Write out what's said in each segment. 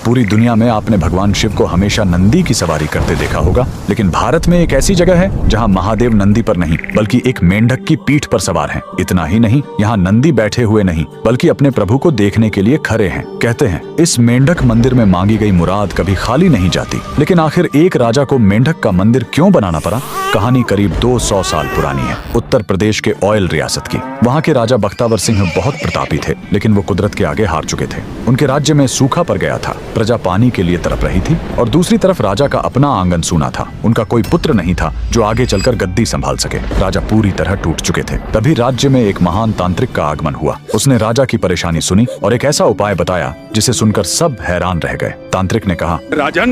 पूरी दुनिया में आपने भगवान शिव को हमेशा नंदी की सवारी करते देखा होगा, लेकिन भारत में एक ऐसी जगह है जहां महादेव नंदी पर नहीं बल्कि एक मेंढक की पीठ पर सवार हैं। इतना ही नहीं, यहाँ नंदी बैठे हुए नहीं बल्कि अपने प्रभु को देखने के लिए खड़े हैं। कहते हैं इस मेंढक मंदिर में मांगी गई मुराद कभी खाली नहीं जाती। लेकिन आखिर एक राजा को मेंढक का मंदिर क्यों बनाना पड़ा? कहानी करीब 200 साल पुरानी है। उत्तर प्रदेश के ऑयल रियासत की। वहाँ के राजा बख्तावर सिंह बहुत प्रतापी थे, लेकिन वो कुदरत के आगे हार चुके थे। उनके राज्य में सूखा पड़ गया था, प्रजा पानी के लिए तड़प रही थी और दूसरी तरफ राजा का अपना आंगन सूना था। उनका कोई पुत्र नहीं था जो आगे चलकर गद्दी संभाल सके। राजा पूरी तरह टूट चुके थे। तभी राज्य में एक महान तांत्रिक का आगमन हुआ। उसने राजा की परेशानी सुनी और एक ऐसा उपाय बताया जिसे सुनकर सब हैरान रह गए। तांत्रिक ने कहा, राजन,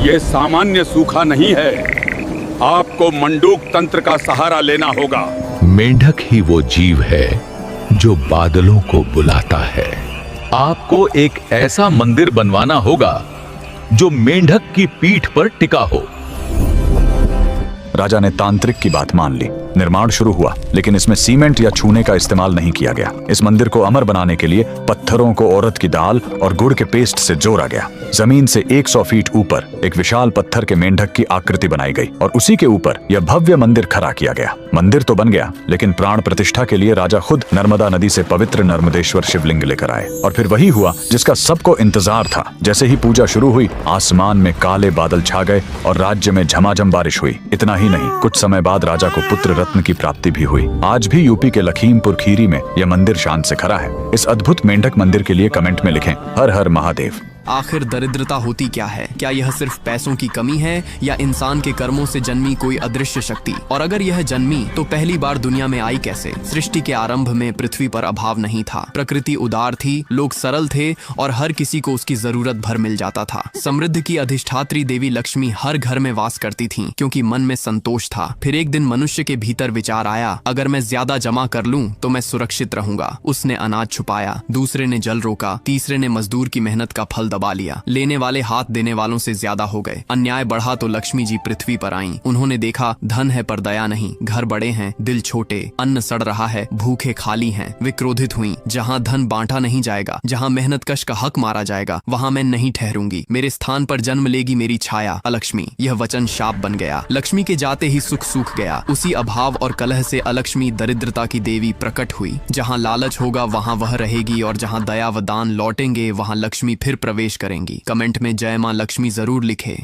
ये सामान्य सूखा नहीं है, आपको मंडूक तंत्र का सहारा लेना होगा। मेंढक ही वो जीव है जो बादलों को बुलाता है। आपको एक ऐसा मंदिर बनवाना होगा जो मेंढक की पीठ पर टिका हो। राजा ने तांत्रिक की बात मान ली। निर्माण शुरू हुआ, लेकिन इसमें सीमेंट या चूने का इस्तेमाल नहीं किया गया। इस मंदिर को अमर बनाने के लिए पत्थरों को औरत की दाल और गुड़ के पेस्ट से जोड़ा गया। जमीन से 100 फीट ऊपर एक विशाल पत्थर के मेंढक की आकृति बनाई गई और उसी के ऊपर यह भव्य मंदिर खड़ा किया गया। मंदिर तो बन गया, लेकिन प्राण प्रतिष्ठा के लिए राजा खुद नर्मदा नदी से पवित्र नर्मदेश्वर शिवलिंग लेकर आए। और फिर वही हुआ जिसका सबको इंतजार था। जैसे ही पूजा शुरू हुई, आसमान में काले बादल छा गए और राज्य में झमाझम बारिश हुई। इतना ही नहीं, कुछ समय बाद राजा को पुत्र रत्न की प्राप्ति भी हुई। आज भी यूपी के लखीमपुर खीरी में यह मंदिर शान से खड़ा है। इस अद्भुत मेंढक मंदिर के लिए कमेंट में लिखें, हर हर महादेव। आखिर दरिद्रता होती क्या है? क्या यह सिर्फ पैसों की कमी है या इंसान के कर्मों से जन्मी कोई अदृश्य शक्ति? और अगर यह जन्मी तो पहली बार दुनिया में आई कैसे? सृष्टि के आरंभ में पृथ्वी पर अभाव नहीं था। प्रकृति उदार थी, लोग सरल थे और हर किसी को उसकी जरूरत भर मिल जाता था। समृद्धि की अधिष्ठात्री देवी लक्ष्मी हर घर में वास करती थीं, क्योंकि मन में संतोष था। फिर एक दिन मनुष्य के भीतर विचार आया, अगर मैं ज्यादा जमा कर लूं तो मैं सुरक्षित रहूंगा। उसने अनाज छुपाया, दूसरे ने जल रोका, तीसरे ने मजदूर की मेहनत का फल दबा लिया। लेने वाले हाथ देने वालों से ज्यादा हो गए। अन्याय बढ़ा तो लक्ष्मी जी पृथ्वी पर आईं। उन्होंने देखा धन है पर दया नहीं, घर बड़े हैं दिल छोटे, अन्न सड़ रहा है, भूखे खाली हैं। वे क्रोधित हुईं। जहाँ धन बांटा नहीं जाएगा, जहाँ मेहनत कश का हक मारा जाएगा, वहाँ मैं नहीं ठहरूंगी। मेरे स्थान पर जन्म लेगी मेरी छाया अलक्ष्मी। यह वचन शाप बन गया। लक्ष्मी के जाते ही सुख सूख गया। उसी अभाव और कलह से अलक्ष्मी दरिद्रता की देवी प्रकट हुई। जहाँ लालच होगा वहाँ वह रहेगी और जहाँ दया व दान लौटेंगे वहाँ लक्ष्मी फिर प्रवेश करेंगी। कमेंट में जय मां लक्ष्मी जरूर लिखे।